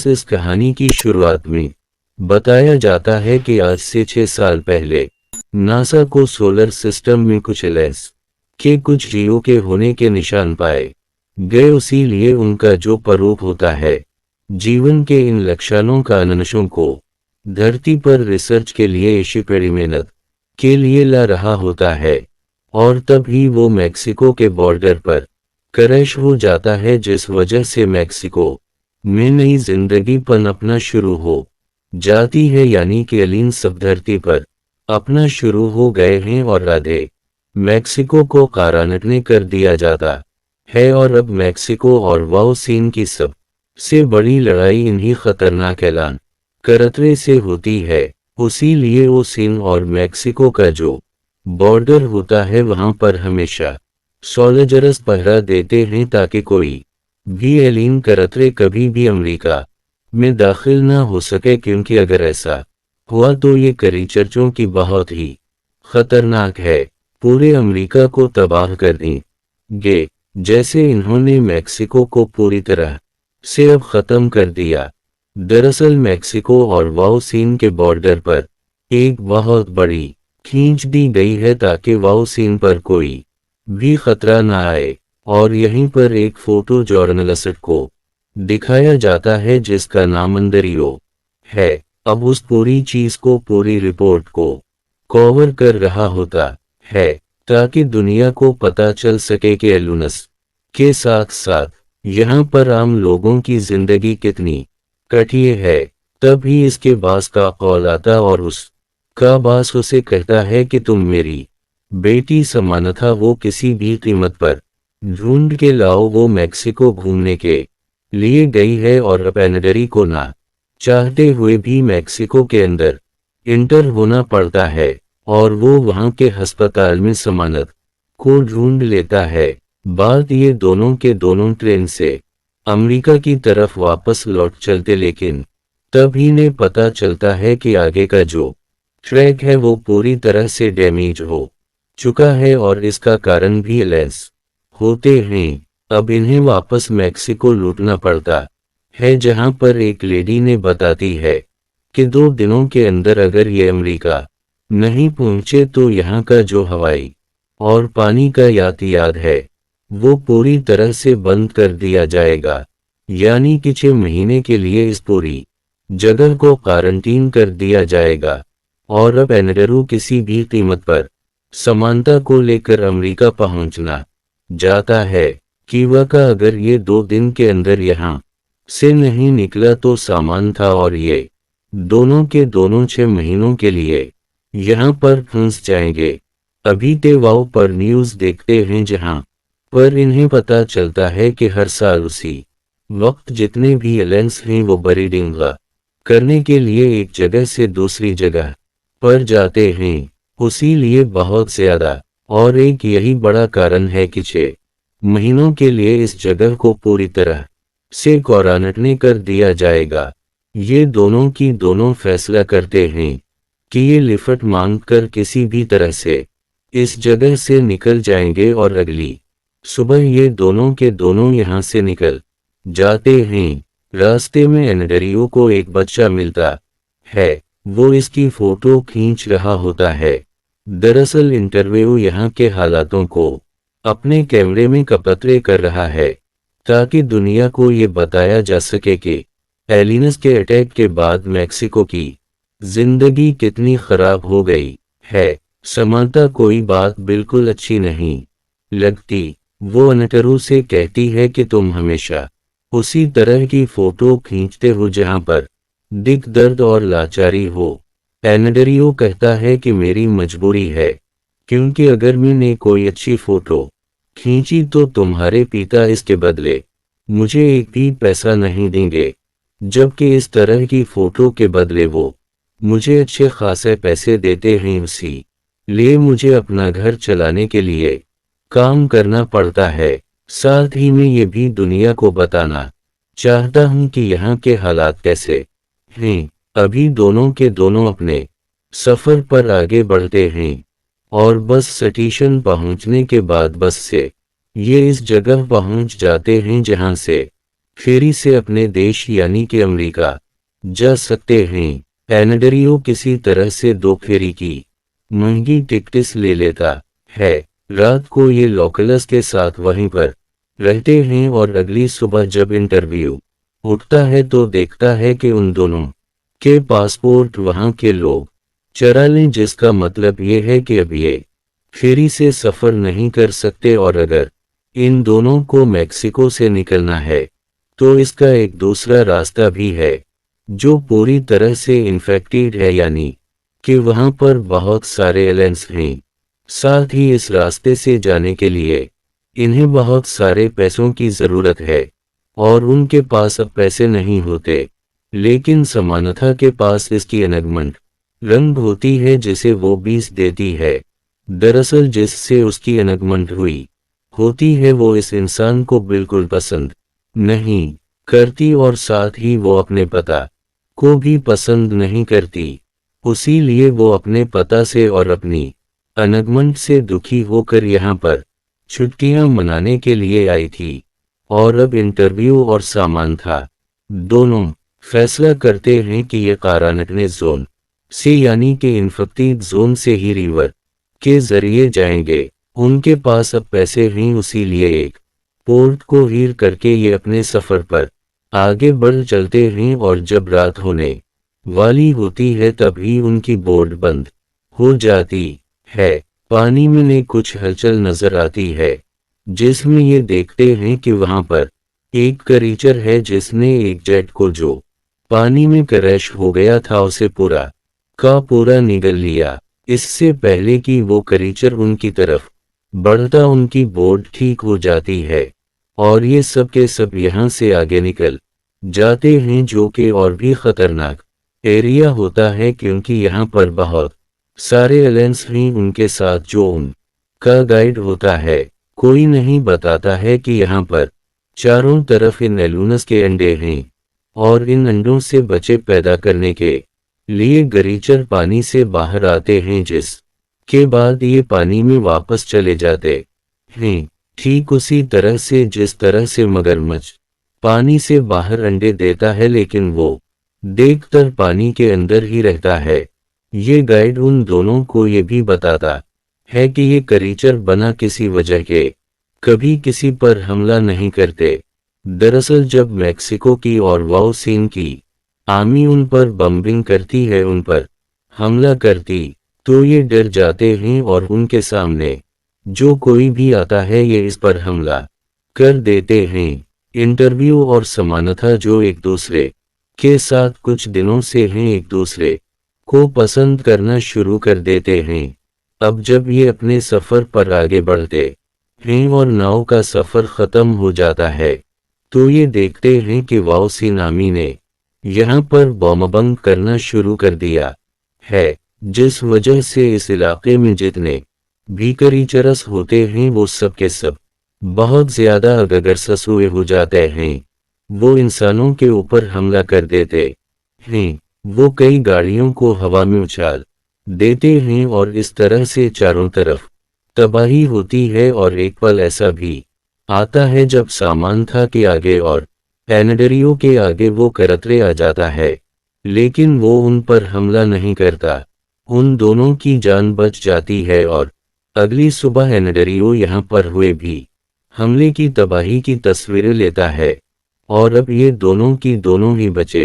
इस कहानी की शुरुआत में बताया जाता है कि आज से 6 साल पहले नासा को सोलर सिस्टम में कुछ एलियंस के कुछ जीवों के होने के निशान पाए गए। उसी लिए उनका जो प्रारूप होता है जीवन के इन लक्षणों का अनुशों को धरती पर रिसर्च के लिए एक्सपेरिमेंट के लिए ला रहा होता है। और तभी वो मैक्सिको के बॉर्डर पर क्रैश हो जाता है, जिस वजह से मैक्सिको में नई जिंदगी पनपना शुरू हो जाती है। यानी कि एलियन सब धरती पर अपना शुरू हो गए हैं और राधे मैक्सिको को कारानटने कर दिया जाता है। और अब मैक्सिको और वाओ सीन की सबसे बड़ी लड़ाई इन्हीं खतरनाक ऐलान करतरे से होती है। उसी लिए वो सीन और मैक्सिको का जो बॉर्डर होता है वहां पर हमेशा सोल्जर्स पहरा देते हैं ताकि कोई भी एलियन करतरे कभी भी अमेरिका में दाखिल ना हो सके, क्योंकि अगर ऐसा हुआ तो ये क्रीचर्स की बहुत ही खतरनाक है, पूरे अमेरिका को तबाह कर देंगे, जैसे इन्होंने मैक्सिको को पूरी तरह से अब खत्म कर दिया। दरअसल मैक्सिको और वाओ सीन के बॉर्डर पर एक बहुत बड़ी खींच दी गई है ताकि वाओ सीन पर कोई भी खतरा ना आए। और यहीं पर एक फोटो जर्नलिस्ट को दिखाया जाता है जिसका नाम अंदरियो है। अब उस पूरी चीज को, पूरी रिपोर्ट को कवर कर रहा होता है ताकि दुनिया को पता चल सके कि एलुनस के साथ साथ यहाँ पर आम लोगों की जिंदगी कितनी कठिन है। तभी इसके बास का कॉल आता और उसका बास उसे कहता है कि तुम मेरी बेटी समान था, वो किसी भी कीमत पर ढूंढ के लाओ। वो मैक्सिको घूमने के लिए गई है और अब एनडरी को ना चाहते हुए भी मैक्सिको के अंदर इंटर होना पड़ता है और वो वहां के अस्पताल में समानत को ढूंढ लेता है। बात ये दोनों के दोनों ट्रेन से अमेरिका की तरफ वापस लौट चलते, लेकिन तब इन्हें पता चलता है कि आगे का जो ट्रैक है वो पूरी तरह से डैमेज हो चुका है और इसका कारण भी एलियंस होते हैं। अब इन्हें वापस मैक्सिको लूटना पड़ता है, जहां पर एक लेडी ने बताती है कि 2 दिनों के अंदर अगर ये अमेरिका नहीं पहुंचे तो यहाँ का जो हवाई और पानी का यातायात है वो पूरी तरह से बंद कर दिया जाएगा। यानी कि 6 महीने के लिए इस पूरी जगह को क्वारंटीन कर दिया जाएगा। और अब एनडरू किसी भी कीमत पर समानता को लेकर अमेरिका पहुंचना जाता है कि वह का अगर ये 2 दिन के अंदर यहाँ से नहीं निकला तो सामान था और ये दोनों के दोनों 6 महीनों के लिए यहाँ पर फंस जाएंगे। अभी ते वाओ पर न्यूज़ देखते हैं जहाँ पर इन्हें पता चलता है कि हर साल उसी वक्त जितने भी एलियंस हैं वो ब्रीडिंग करने के लिए एक जगह से दूसरी जगह पर जाते हैं। उसी लिए बहुत ज्यादा और एक यही बड़ा कारण है कि 6 महीनों के लिए इस जगह को पूरी तरह से क्वारंटीन कर दिया जाएगा। ये दोनों की दोनों फैसला करते हैं कि ये लिफ्ट मांग कर किसी भी तरह से इस जगह से निकल जाएंगे और अगली सुबह ये दोनों के दोनों यहाँ से निकल जाते हैं। रास्ते में एनडरियो को एक बच्चा मिलता है, वो इसकी फोटो खींच रहा होता है। दरअसल इंटरव्यू यहाँ के हालातों को अपने कैमरे में कैप्चर कर रहा है ताकि दुनिया को ये बताया जा सके कि एलियंस के अटैक के बाद मैक्सिको की जिंदगी कितनी खराब हो गई है। समानता कोई बात बिल्कुल अच्छी नहीं लगती। वो एनडरू से कहती है कि तुम हमेशा उसी तरह की फोटो खींचते हो जहां पर दिख दर्द और लाचारी हो। एनडरियो कहता है कि मेरी मजबूरी है, क्योंकि अगर मैंने कोई अच्छी फोटो खींची तो तुम्हारे पिता इसके बदले मुझे एक भी पैसा नहीं देंगे, जबकि इस तरह की फोटो के बदले वो मुझे अच्छे खासे पैसे देते हैं। उसी लिए मुझे अपना घर चलाने के लिए काम करना पड़ता है। साथ ही मैं ये भी दुनिया को बताना चाहता हूँ कि यहाँ के हालात कैसे हैं। अभी दोनों के दोनों अपने सफर पर आगे बढ़ते हैं और बस स्टेशन पहुँचने के बाद बस से ये इस जगह पहुँच जाते हैं जहाँ से फेरी से अपने देश यानी कि अमेरिका जा सकते हैं। एनडरियो किसी तरह से 2 फेरी की महंगी टिकट्स ले लेता है। रात को ये लोकल्स के साथ वहीं पर रहते हैं और अगली सुबह जब इंटरव्यू उठता है तो देखता है कि उन दोनों के पासपोर्ट वहां के लोग चरा लें, जिसका मतलब ये है कि अब ये फेरी से सफर नहीं कर सकते और अगर इन दोनों को मैक्सिको से निकलना है तो इसका एक दूसरा रास्ता भी है जो पूरी तरह से इन्फेक्टेड है, यानी कि वहां पर बहुत सारे एलियंस हैं। साथ ही इस रास्ते से जाने के लिए इन्हें बहुत सारे पैसों की जरूरत है और उनके पास अब पैसे नहीं होते, लेकिन समानता के पास इसकी अनगमंट रंग होती है जिसे वो 20 देती है। दरअसल जिससे उसकी अनगमंट हुई होती है वो इस इंसान को बिल्कुल पसंद नहीं करती और साथ ही वो अपने पता को भी पसंद नहीं करती। उसीलिए वो अपने पता से और अपनी अनगमंट से दुखी होकर यहाँ पर छुट्टियां मनाने के लिए आई थी और अब इंटरव्यू और सामान था। दोनों फैसला करते हैं कि ये कारानटने जोन से यानी कि इन्फेक्टेड जोन से ही रिवर के जरिए जाएंगे। उनके पास अब पैसे हैं, उसीलिए एक पोर्ट को हीर करके ये अपने सफर पर आगे बढ़ चलते हैं और जब रात होने वाली होती है तभी उनकी बोट बंद हो जाती है। पानी में कुछ हलचल नजर आती है जिसमें ये देखते हैं कि वहां पर एक क्रीचर है जिसने एक जेट को जो पानी में क्रैश हो गया था उसे पूरा का पूरा निगल लिया। इससे पहले कि वो क्रीचर उनकी तरफ बढ़ता उनकी बोट ठीक हो जाती है और ये सब के सब यहाँ से आगे निकल जाते हैं, जो कि और भी खतरनाक एरिया होता है क्योंकि यहाँ पर बहुत सारे एलियंस हैं उनके साथ जो उनका गाइड होता है। कोई नहीं बताता है कि यहाँ पर चारों तरफ इन एलूनस के अंडे हैं और इन अंडों से बच्चे पैदा करने के लिए क्रीचर पानी से बाहर आते हैं जिस के बाद ये पानी में वापस चले जाते हैं। ठीक उसी तरह से जिस तरह से मगरमच्छ पानी से बाहर अंडे देता है लेकिन वो देखकर पानी के अंदर ही रहता है। ये गाइड उन दोनों को ये भी बताता है कि ये क्रीचर बना किसी वजह के कभी किसी पर हमला नहीं करते। दरअसल जब मैक्सिको की और वाओ सीन की आर्मी उन पर बम्बिंग करती है, उन पर हमला करती, तो ये डर जाते हैं और उनके सामने जो कोई भी आता है ये इस पर हमला कर देते हैं। इंटरव्यू और समानता जो एक दूसरे के साथ कुछ दिनों से हैं एक दूसरे को पसंद करना शुरू कर देते हैं। अब जब ये अपने सफर पर आगे बढ़ते हैं और नाव का सफर खत्म हो जाता है तो ये देखते हैं कि वाओ सीनामी ने यहाँ पर बॉम्ब करना शुरू कर दिया है, जिस वजह से इस इलाके में जितने भी क्रीचर्स होते हैं वो सब के सब बहुत ज्यादा अगरसस हुए हो जाते हैं। वो इंसानों के ऊपर हमला कर देते हैं, वो कई गाड़ियों को हवा में उछाल देते हैं और इस तरह से चारों तरफ तबाही होती है। और एक पल ऐसा भी आता है जब सामांथा के आगे और एनडरियो के आगे वो करतरे आ जाता है, लेकिन वो उन पर हमला नहीं करता। उन दोनों की जान बच जाती है और अगली सुबह एनडरियो यहाँ पर हुए भी हमले की तबाही की तस्वीरें लेता है और अब ये दोनों की दोनों ही बचे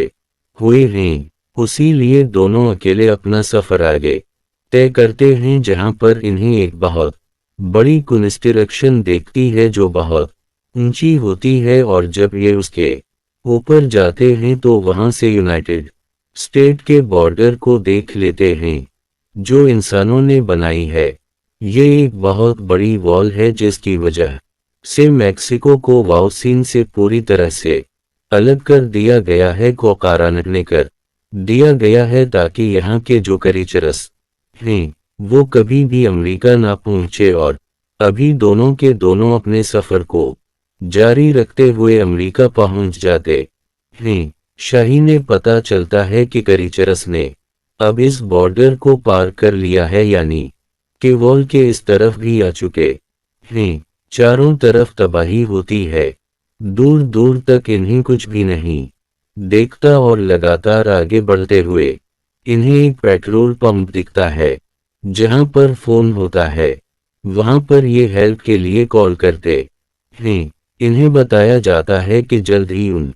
हुए हैं। उसीलिए दोनों अकेले अपना सफर आगे तय करते हैं जहां पर इन्हें एक बहुत बड़ी कंस्ट्रक्शन देखती है जो बहुत ऊंची होती है और जब ये उसके ऊपर जाते हैं तो वहां से यूनाइटेड स्टेट के बॉर्डर को देख लेते हैं जो इंसानों ने बनाई है। ये एक बहुत बड़ी वॉल है जिसकी वजह से मैक्सिको को वाओ सीन से पूरी तरह से अलग कर दिया गया है, को कारानटने कर दिया गया है ताकि यहाँ के जो क्रीचर्स हैं वो कभी भी अमेरिका ना पहुंचे। और अभी दोनों के दोनों अपने सफर को जारी रखते हुए अमेरिका पहुंच जाते हैं। शाही ने पता चलता है कि क्रीचर्स ने अब इस बॉर्डर को पार कर लिया है, यानी कि वॉल के इस तरफ भी आ चुके हैं। चारों तरफ तबाही होती है। दूर दूर तक इन्हें कुछ भी नहीं देखता और लगातार आगे बढ़ते हुए इन्हें एक पेट्रोल पंप दिखता है जहां पर फोन होता है। वहां पर ये हेल्प के लिए कॉल करते हैं। इन्हें बताया जाता है कि जल्द ही उन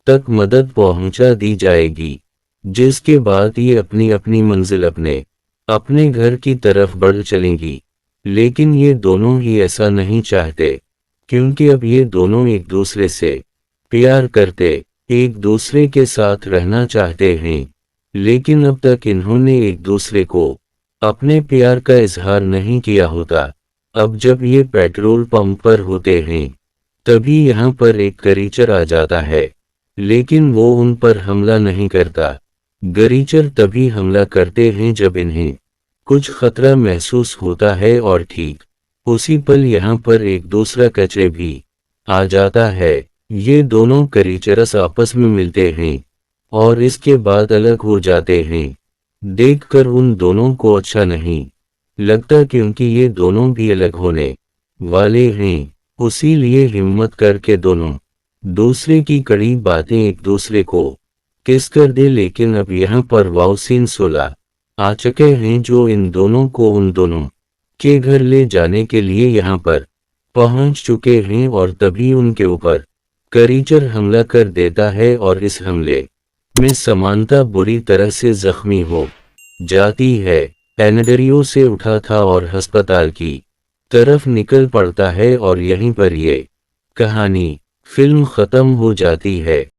तक मदद पहुंचा दी जाएगी, जिसके बाद ये अपनी अपनी मंजिल अपने अपने घर की तरफ बढ़ चलेंगी। लेकिन ये दोनों ही ऐसा नहीं चाहते, क्योंकि अब ये दोनों एक दूसरे से प्यार करते, एक दूसरे के साथ रहना चाहते हैं। लेकिन अब तक इन्होंने एक दूसरे को अपने प्यार का इजहार नहीं किया होता। अब जब ये पेट्रोल पंप पर होते हैं तभी यहाँ पर एक गरीचर आ जाता है, लेकिन वो उन पर हमला नहीं करता। गरीचर तभी हमला करते हैं जब इन्हें कुछ खतरा महसूस होता है और ठीक उसी पल यहाँ पर एक दूसरा कचरे भी आ जाता है। ये दोनों करीचरस आपस में मिलते हैं और इसके बाद अलग हो जाते हैं। देखकर उन दोनों को अच्छा नहीं लगता, क्योंकि ये दोनों भी अलग होने वाले हैं। उसीलिए हिम्मत करके दोनों दूसरे की कड़ी बातें एक दूसरे को किस कर दे। लेकिन अब यहाँ पर वाव सीन 16 आ चुके हैं जो इन दोनों को उन दोनों के घर ले जाने के लिए यहाँ पर पहुंच चुके हैं। और तभी उनके ऊपर करीचर हमला कर देता है और इस हमले में समानता बुरी तरह से जख्मी हो जाती है। एनडरियो से उठा था और अस्पताल की तरफ निकल पड़ता है और यहीं पर ये कहानी फिल्म खत्म हो जाती है।